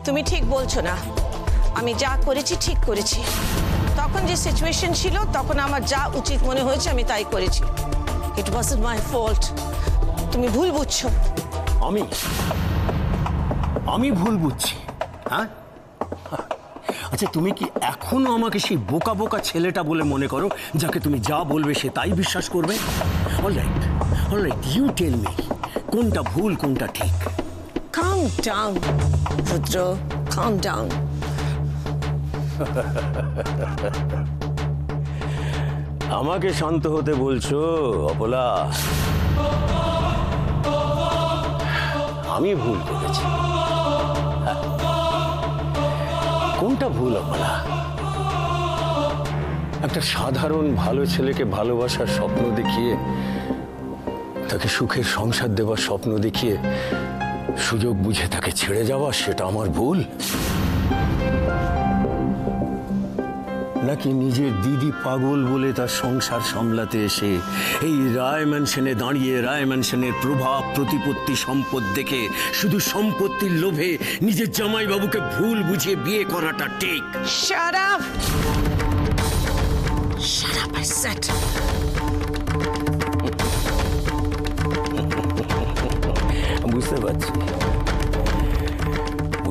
তুমি ঠিক বলছো না, আমি যা করেছি ঠিক করেছি। তখন যে সিচুয়েশন ছিল তখন আমার যা উচিত মনে হয়েছে আমি তাই করেছি। ইট ওয়াজন্ট মাই ফল্ট। তুমি ভুল বুঝছো। আমি ভুল বুঝছি? হ্যাঁ, আচ্ছা তুমি কি এখনো আমাকে সেই বোকা বোকা ছেলেটা বলে মনে করো, যাকে তুমি যা বলবে সে তাই বিশ্বাস করবে? অলরাইট, ইউ টেল মি, কোনটা ভুল কোনটা ঠিক? Calm down, রুদ্র, calm down. আমাকে শান্ত হতে বলছো অপলা? আমি ভুল করেছি। কোনটা ভুল অপলা? একটা সাধারণ ভালো ছেলেকে ভালোবাসার স্বপ্ন দেখিয়ে, তাকে সুখের সংসার দেওয়ার স্বপ্ন দেখিয়ে সুযোগ বুঝে তাকে ছেড়ে যাওয়া, সেটা আমার ভুল? নাকি নিজের দিদি পাগল বলে তার সংসার সামলাতে এসে এই রায় ম্যানশনে দাঁড়িয়ে রায় ম্যানশনের প্রভাব প্রতিপত্তি সম্পদ দেখে শুধু সম্পত্তির লোভে নিজের জামাইবাবুকে ভুল বুঝিয়ে বিয়ে করাটা ঠিক? Shut up! Shut up, I said.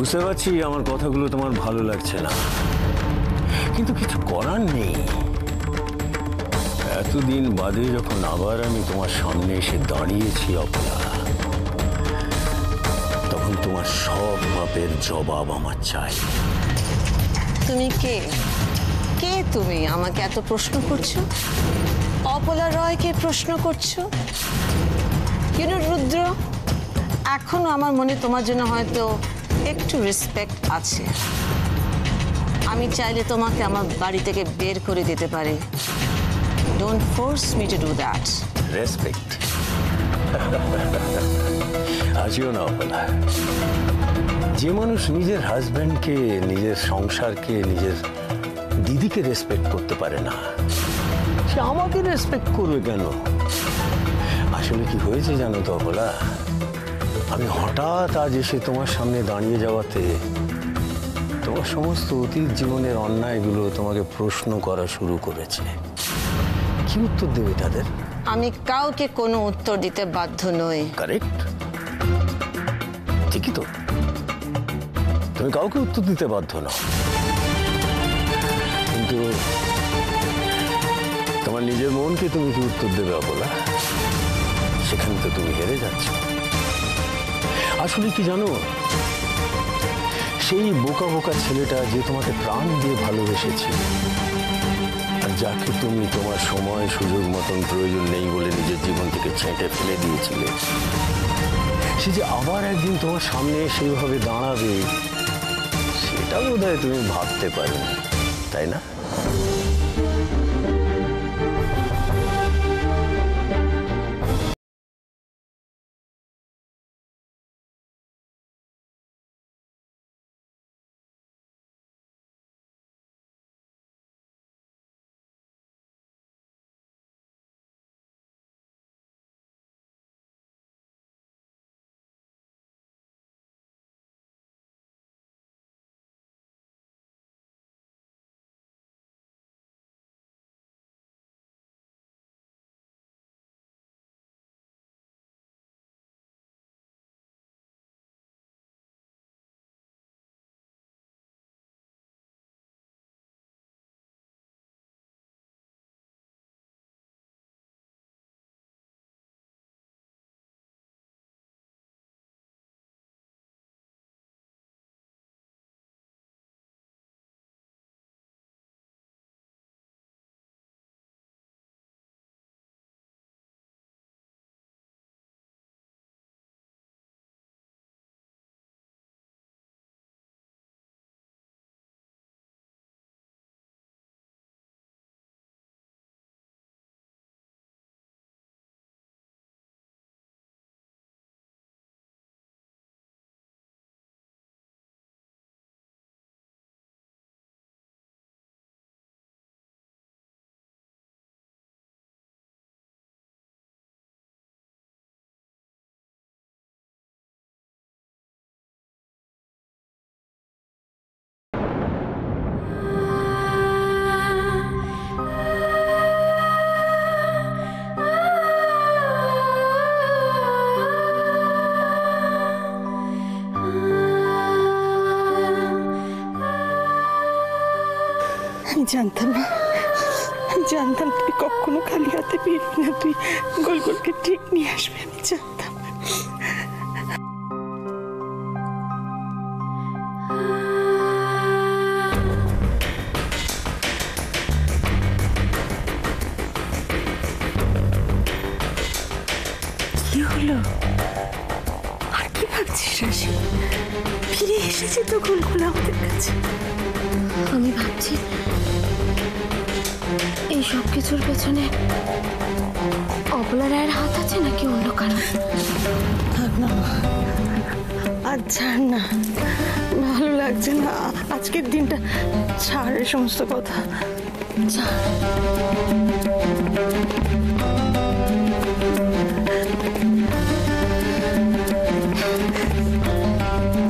বুঝতে পারছি আমার কথাগুলো তোমার ভালো লাগছে না, কিন্তু কিছু করার নেই। এতদিন বাদে যখন আবার আমি তোমার সামনে এসে দাঁড়িয়েছি অপলা, তখন তোমার সব পাপের জবাব আমার চাই। তুমি কে? কে তুমি আমাকে এত প্রশ্ন করছো? অপলা রয়কে প্রশ্ন করছো? রুদ্র, এখনো আমার মনে তোমার জন্য হয়তো একটু রেসপেক্ট আছে। আমি চাইলে তোমাকে আমার বাড়ি থেকে বের করে দিতে পারি। Don't force me to do that. Respect? আজিও না অপলা। যে মানুষ নিজের হাজব্যান্ডকে, নিজের সংসারকে, নিজের দিদিকে রেসপেক্ট করতে পারে না, সে আমাকে রেসপেক্ট করবে কেন? আসলে কি হয়েছে জানো তো অপলা, আমি হঠাৎ আজ এসে তোমার সামনে দাঁড়িয়ে যাওয়াতে তোমার সমস্ত অতীত জীবনের অন্যায়গুলো তোমাকে প্রশ্ন করা শুরু করেছে। কি উত্তর দেবে তাদের? আমি কাউকে কোনো উত্তর দিতে বাধ্য নই। কারেক্ট, ঠিকই তো। তুমি কাউকে উত্তর দিতে বাধ্য নও, কিন্তু তোমার নিজের মনকে তুমি কি উত্তর দেবে অপলা? সেখানে তো তুমি হেরে যাচ্ছ। আসলে কি জানো, সেই বোকা বোকা ছেলেটা যে তোমাকে প্রাণ দিয়ে ভালোবেসেছে, আর যাকে তুমি তোমার সময় সুযোগ মতন প্রয়োজন নেই বলে নিজের জীবন থেকে ছেঁটে ফেলে দিয়েছিলে, সে যে আবার একদিন তোমার সামনে সেইভাবে দাঁড়াবে, সেটা বোধহয় তুমি ভাবতে পারোনি, তাই না? আমি জানতাম না, তুই কখনো খালি হাতে ফিরবি না, তুই গোলগোলকে ঠিক নিয়ে আসবি, আমি জানতাম। কি হলো? আর কি ভাবছিস রাশি? ফিরে এসেছে তো গোলগোল আমাদের কাছে। আমি ভাবছি এই সব কিছুর পেছনে অবলা রায়ের হাত আছে নাকি অন্য কারণ। থাক না, আজ ছাড় না, ভালো লাগছে না আজকের দিনটা, ছাড় এই সমস্ত কথা, ছাড়।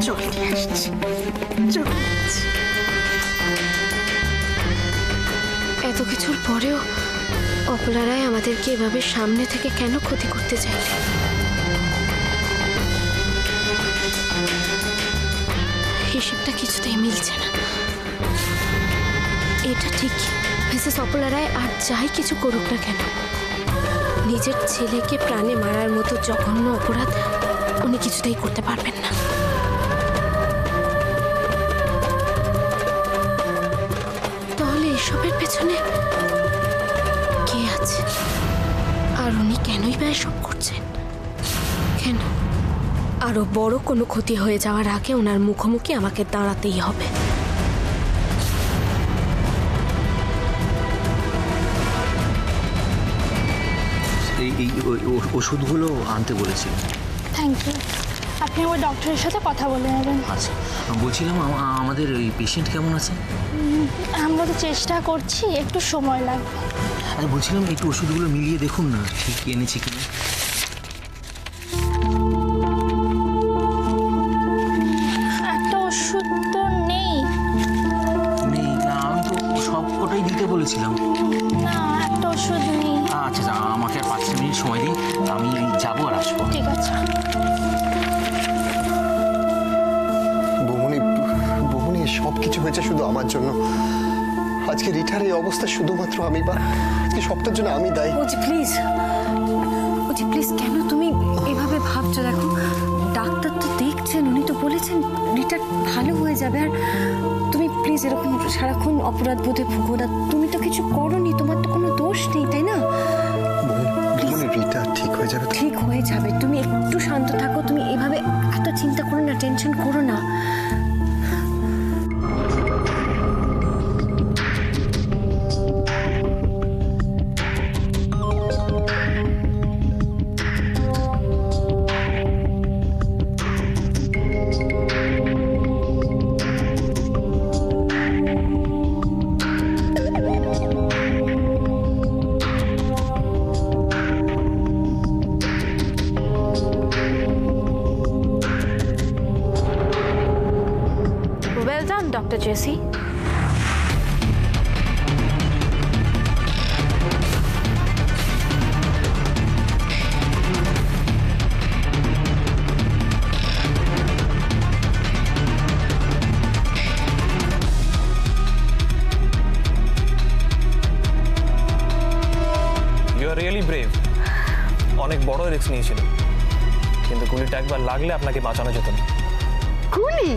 চল নিয়ে আসছি, চল আসছি। এত কিছুর পরেও অবলা রায় আমাদেরকে এভাবে সামনে থেকে কেন ক্ষতি করতে চাইলে? হিসেবটা কিছুতেই মিলছে না। এটা ঠিক, মিসেস অবলা রায় আর যাই কিছু করুক না কেন, নিজের ছেলেকে প্রাণে মারার মতো জঘন্য অপরাধ উনি কিছুতেই করতে পারবেন না। তাহলে এসবের পেছনে কে আছে? আর উনি কেনই বা এসব করছেন? কেন? আরো বড় কোনো ক্ষতি হয়ে যাওয়ার আগে ওনার মুখোমুখি আমাকে দাঁড়াতেই হবে। এই ওষুধগুলো আনতে বলেছিল। Thank you. আপনি ওই ডক্টরের সাথে কথা বলে নেবেন। আচ্ছা, বলছিলাম আমাদের ওই পেশেন্ট কেমন আছে? আমরা তো চেষ্টা করছি, একটু সময় লাগবে। আচ্ছা, বলছিলাম একটু ওষুধগুলো মিলিয়ে দেখুন না ঠিক এনেছি কিনা। একটা ওষুধ তো নেই। নেই না, আমি তো সব কটাই দিতে বলেছিলাম। না, একটা ওষুধ নেই। আচ্ছা আচ্ছা, আমাকে আর 5 মিনিট সময় দিন, আমি যাবো আর আসবো। ঠিক আছে। বৌমনি সব কিছু হয়েছে শুধু আমার জন্য। আজকে রিটার এই অবস্থা শুধুমাত্র আমি, বা আজকে সবটার জন্য আমি দায়ী। ওজি প্লিজ, কেন তুমি এভাবে ভাবছো? দেখো, ডাক্তার তো দেখছেন, উনি তো বলেছেন রিটার ভালো হয়ে যাবে। আর তুমি প্লিজ এরকম সারাক্ষণ অপরাধ বোধে ভুগো না। তুমি তো কিছু করোনি, তোমার তো কোনো দোষ নেই, তাই না? বৌমনি রিটা ঠিক হয়ে যাবে। ঠিক হয়ে যাবে, তুমি একটু শান্ত থাকো। তুমি এভাবে এত চিন্তা করো না, টেনশন করো না। Well done, Dr. Jesse. You are really brave. অনেক বড় রিস্ক নিয়েছিল, কিন্তু গুলিটা একবার লাগলে আপনাকে বাঁচানো যেত না। গুলি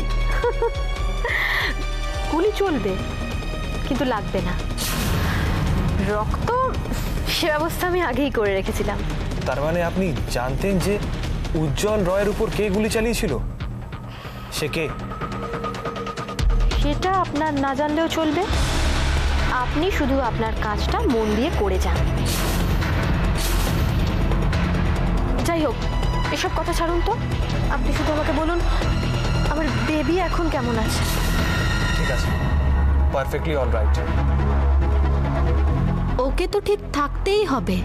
গুলি চলবে, কিন্তু লাগবে না। রক্ত সে ব্যবস্থা আমি আগেই করে রেখেছিলাম। তার মানে আপনি জানতেন যে উজ্জ্বল রয়ের উপর কে গুলি চালিয়েছিল? সে কে? সেটা আপনার না জানলেও চলবে। আপনি শুধু আপনার কাজটা মন দিয়ে করে যান। যাই হোক, এসব কথা ছাড়ুন তো। আপনি শুধু আমাকে বলুন, আমার বেবি এখন কেমন আছে? ঠিক আছে, পারফেক্টলি অল রাইট। ওকে তো ঠিক থাকতেই হবে,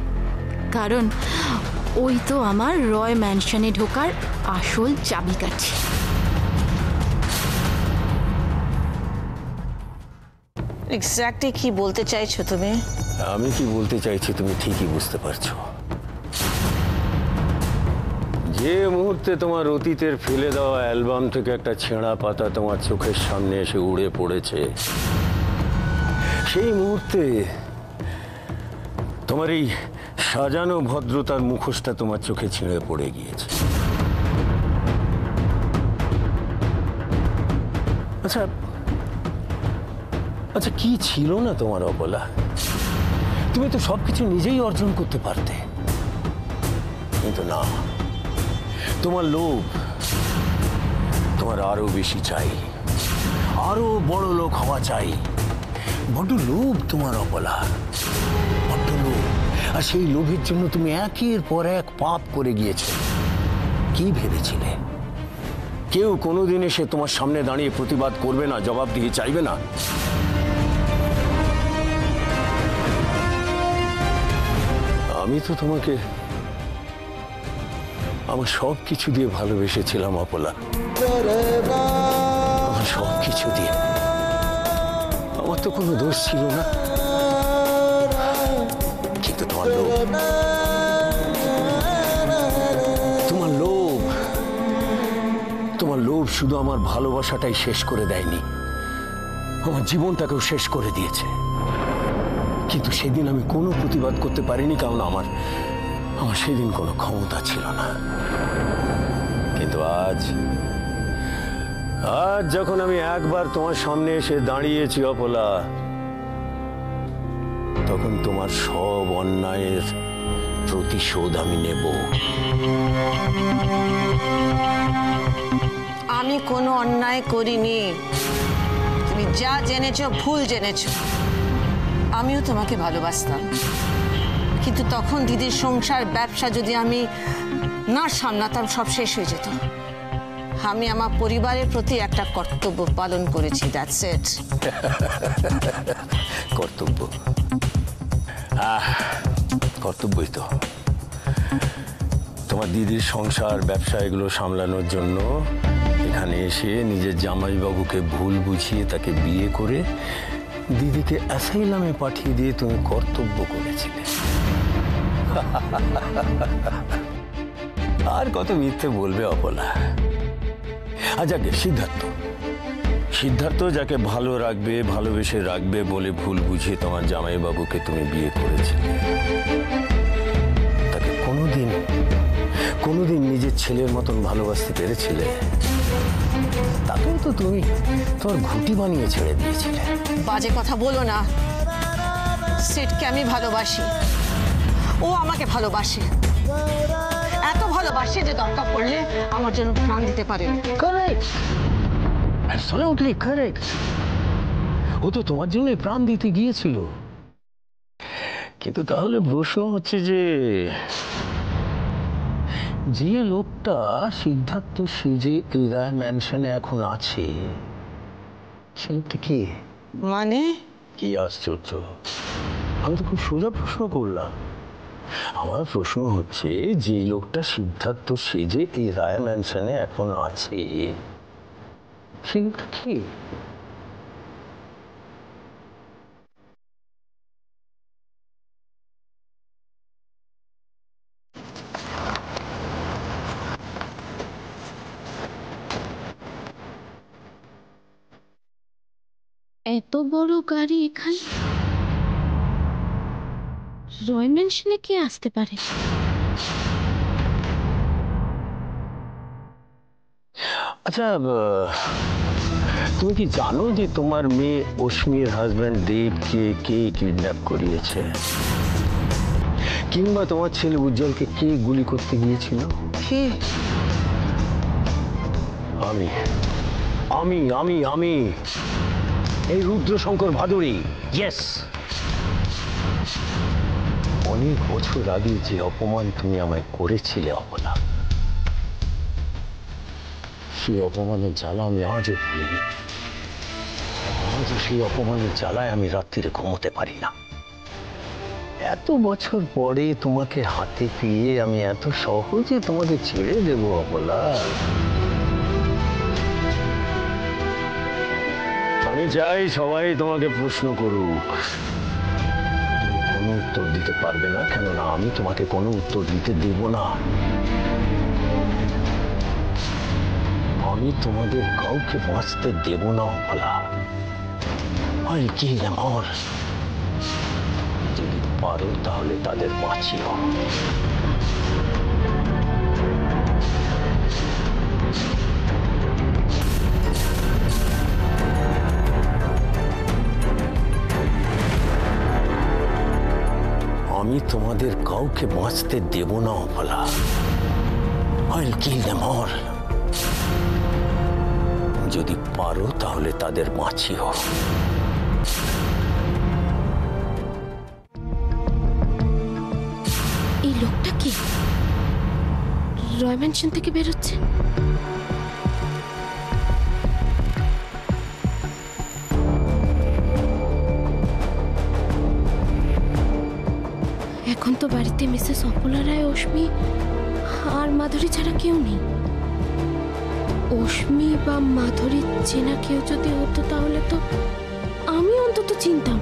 কারণ ওই তো আমার রয় ম্যানশনে ঢোকার আসল চাবিকাঠি। এক্স্যাক্টলি কি বলতে চাইছো তুমি? আমি কি বলতে চাইছি তুমি ঠিকই বুঝতে পারছো। যে মুহূর্তে তোমার অতীতের ফেলে দেওয়া অ্যালবাম থেকে একটা ছেঁড়া পাতা তোমার চোখের সামনে এসে উড়ে পড়েছে, সেই মুহূর্তে তোমার এই সাজানো ভদ্রতার মুখোশটা তোমার চোখে ছিঁড়ে পড়ে গিয়েছে। আচ্ছা আচ্ছা, কি ছিল না তোমার অবলা? তুমি তো সবকিছু নিজেই অর্জন করতে পারতে, কিন্তু না, তোমার লোভ, তোমার আরো বেশি চাই, আরো বড় লোক হওয়া চাই। বড্ড লোভ তোমার অবলা, বড্ড লোভ। আর সেই লোভের জন্য তুমি একের পর এক পাপ করে গিয়েছো। কি ভেবেছিলে কেউ কোনোদিন এসে তোমার সামনে দাঁড়িয়ে প্রতিবাদ করবে না, জবাব দিয়ে চাইবে না? আমি তো তোমাকে আমার সব কিছু দিয়ে ভালোবেসেছিলাম অপলা, আমার সব কিছু দিয়ে। আমার তো কোনো দোষ ছিল না, কিন্তু তোমার লোভ, তোমার লোভ, তোমার লোভ শুধু আমার ভালোবাসাটাই শেষ করে দেয়নি, আমার জীবনটাকেও শেষ করে দিয়েছে। কিন্তু সেদিন আমি কোনো প্রতিবাদ করতে পারিনি, কারণ আমার সেদিন কোনো ক্ষমতা ছিল না। কিন্তু আজ যখন আমি একবার তোমার সামনে এসে দাঁড়িয়েছি অপলা, তখন তোমার সব অন্যায়ের প্রতিশোধ আমি নেব। আমি কোনো অন্যায় করিনি, তুমি যা জেনেছো ভুল জেনেছো। আমিও তোমাকে ভালোবাসতাম, কিন্তু তখন দিদির সংসার ব্যবসা যদি আমি না সামলাতাম, সব শেষ হয়ে যেত। আমি আমার পরিবারের প্রতি একটা কর্তব্য পালন করেছি, দ্যাটস ইট। কর্তব্য? কর্তব্যই তো। তোমার দিদির সংসার ব্যবসা এগুলো সামলানোর জন্য এখানে এসে নিজের জামাইবাবুকে ভুল বুঝিয়ে তাকে বিয়ে করে দিদিকে অ্যাসাইলামে পাঠিয়ে দিয়ে তুমি কর্তব্য করেছিলে। আর কত মিথ্যে বলবে অপলা? আচ্ছা, সিদ্ধার্থ যাকে ভালো রাখবে, ভালোবেসে রাখবে বলে ভুল বুঝিয়ে তোমার জামাইবাবুকে তুমি বিয়ে করেছিলে, তাকে কোনোদিন নিজের ছেলের মতন ভালোবাসতে পেরেছিলে? তাকেও তো তুমি তোমার ঘুঁটি বানিয়ে ছেড়ে দিয়েছিলে। বাজে কথা বলো না। সেটকে আমি ভালোবাসি, ও আমাকে ভালোবাসে, এত ভালোবাসে যে দরকার পড়লে আমার জন্য প্রাণ দিতে পারে। Correct, absolutely correct. ও তো তোমার জন্য প্রাণ দিতে গিয়েছিল। কিন্তু তাহলে প্রশ্ন হচ্ছে যে লোকটা সিদ্ধার্থ সেজে হৃদয় ম্যানশনে এখন আছে, সে লোকটা কি? মানে কি আশ্চর্য! আমি তো খুব সোজা প্রশ্ন করলাম। আমার প্রশ্ন হচ্ছে, যে লোকটা সিদ্ধার্থ সেজে এই রায় ম্যানশনে এখন আছে, সে লোকটা কি? এত বড় গাড়ি এখানে, রয় ম্যানশনে কে আসতে পারে? আচ্ছা, তুমি কি জানো যে তোমার মেয়ে অশ্মির হাজব্যান্ড দেবকে কে কিডন্যাপ করিয়েছে? কিংবা তোমার ছেলে উজ্জ্বলকে কে গুলি করতে গিয়েছিল? কে? আমি আমি আমি আমি এই রুদ্রশঙ্কর ভাদুরী। ইয়েস, অনেক বছর আগে যে অপমান তুমি আমায় করেছিলে অপলা, সেই অপমানের জ্বালা আমি আজও ভুলিনি। আজও সেই অপমানের জ্বালায় আমি রাত্রিরে ঘুমোতে পারি না। এত বছর পরে তোমাকে হাতে পেয়ে আমি এত সহজে তোমাকে ছেড়ে দেবো অপলা? আমি চাই সবাই তোমাকে প্রশ্ন করুক, তুমি কোনো উত্তর দিতে পারবে না, কেননা আমি তোমাকে কোনো উত্তর দিতে দেব না। আমি তোমাদের কাউকে বাঁচতে দেব না অপলা। I'll kill them all. যদি পারো তাহলে তাদের বাঁচিও। আমি তোমাদের কাউকে বাঁচতে দেব না অপলা। I'll kill them all. যদি পারো তাহলে তাদের বাঁচিও। এই লোকটা কি রয় ম্যানশন থেকে বেরোচ্ছে? এখন তো বাড়িতে মিসেস অপলা রায়, অশ্মি আর মাধুরী ছাড়া কেউ নেই। অশ্মি বা মাধুরী চেনা কেউ যদি হতো তাহলে তো আমি অন্তত চিনতাম।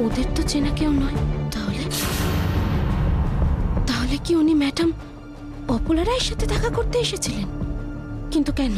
ওদের তো চেনা কেউ নয়। তাহলে তাহলে কি উনি ম্যাডাম অপলা রায়ের সাথে দেখা করতে এসেছিলেন? কিন্তু কেন?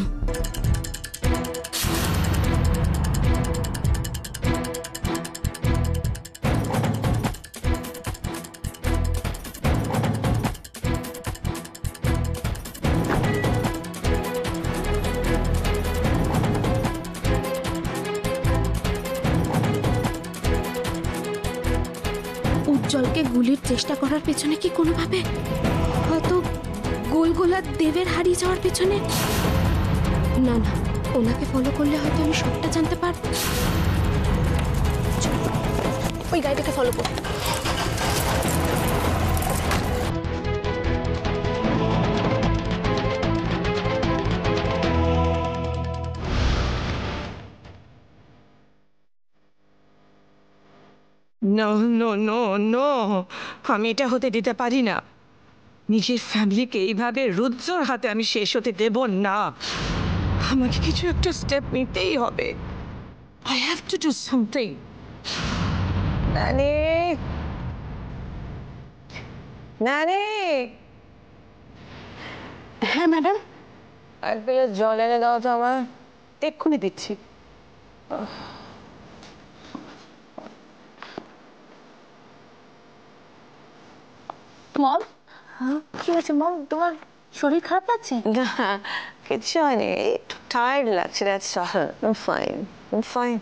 উজ্জ্বলকে গুলির চেষ্টা করার পেছনে কি কোনোভাবে হয়তো গোলগোলা দেবের হারিয়ে যাওয়ার পেছনে? না না, ওনাকে ফলো করলে হয়তো আমি সবটা জানতে পারবো। ওই গাড়িটাকে ফলো করো। নো নো নো নো, আমি এটা হতে দিতে পারি না। নিজের ফ্যামিলিকে এইভাবে রুদ্রর হাতে আমি শেষ হতে দেব না। আমাকে কিছু একটা স্টেপ নিতেই হবে। I have to do something. নানি, নানি। হ্যাঁ ম্যাডাম, এক গ্লাস জল এনে দাও তো আমার। এক্ষুনি দিচ্ছি। মম, কি হয়েছে মম? তোমার শরীর খারাপ লাগছে? না, কিচ্ছু হয়নি, একটু টায়ার্ড লাগছে, that's all. I'm fine. I'm fine.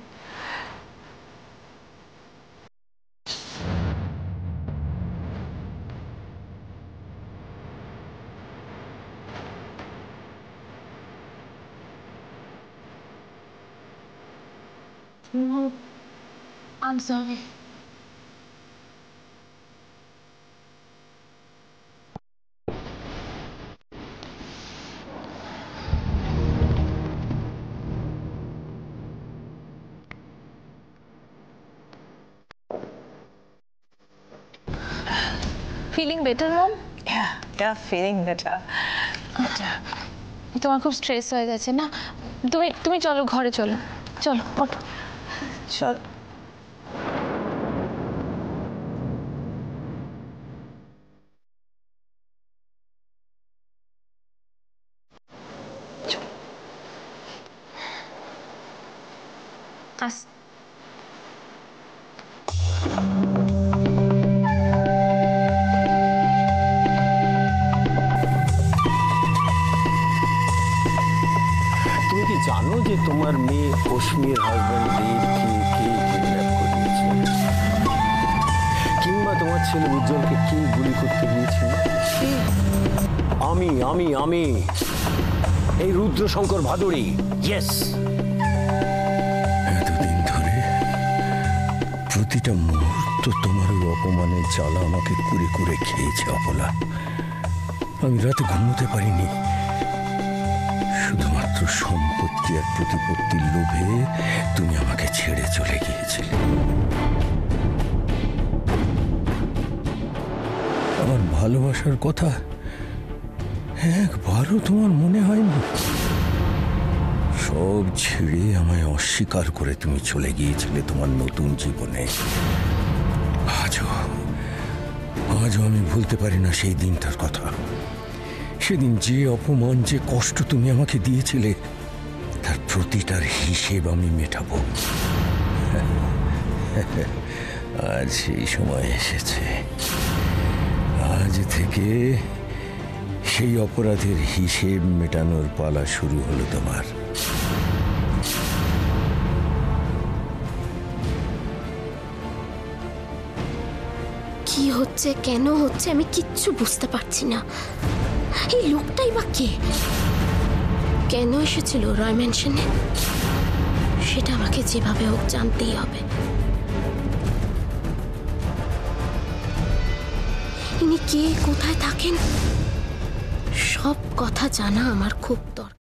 I'm sorry. Feeling better, Mom? Yeah, feeling better. তোমার খুব স্ট্রেস হয়ে যাচ্ছে না? তুমি চলো ঘরে, চলো চলো ওঠো। চল। আস। তুমি কি জানো যে তোমার মেয়ে অশ্মির হাজব্যান্ড দেবকে কে কিডন্যাপ করিয়েছে? কিংবা তোমার ছেলে উজ্জ্বলকে কে গুলি করতে গিয়েছিল? আমি আমি আমি এই রুদ্রশঙ্কর ভাদুড়ী। ইয়েস। এতদিন ধরে প্রতিটা মুহূর্ত তোমার ওই অপমানের জ্বালা আমাকে কুরে কুরে খেয়েছে অপলা। আমি রাতে ঘুমোতে পারিনি, শুধুমাত্র সম্পত্তি আর প্রতিপত্তির লোভে তুমি আমাকে ছেড়ে চলে গিয়েছিলে। আমার ভালোবাসার কথা একবারও তোমার মনে হয়নি? সব ছেড়ে আমায় অস্বীকার করে তুমি চলে গিয়েছিলে তোমার নতুন জীবনে। আজও আমি ভুলতে পারি না সেই দিনটার কথা। সেদিন যে অপমান, যে কষ্ট তুমি আমাকে দিয়েছিলে, তার প্রতিটার হিসেব আমি মেটাবো। আজ সেই সময় এসেছে। আজ থেকে সেই অপরাধের হিসেব মেটানোর পালা শুরু হলো তোমার। কি হচ্ছে, কেন হচ্ছে, আমি কিচ্ছু বুঝতে পারছি না। এই লোকটাই বা কে? কেন এসেছিল রয় ম্যানশনে? সেটা আমাকে যেভাবে হোক জানতেই হবে। ইনি কে, কোথায় থাকেন, সব কথা জানা আমার খুব দরকার।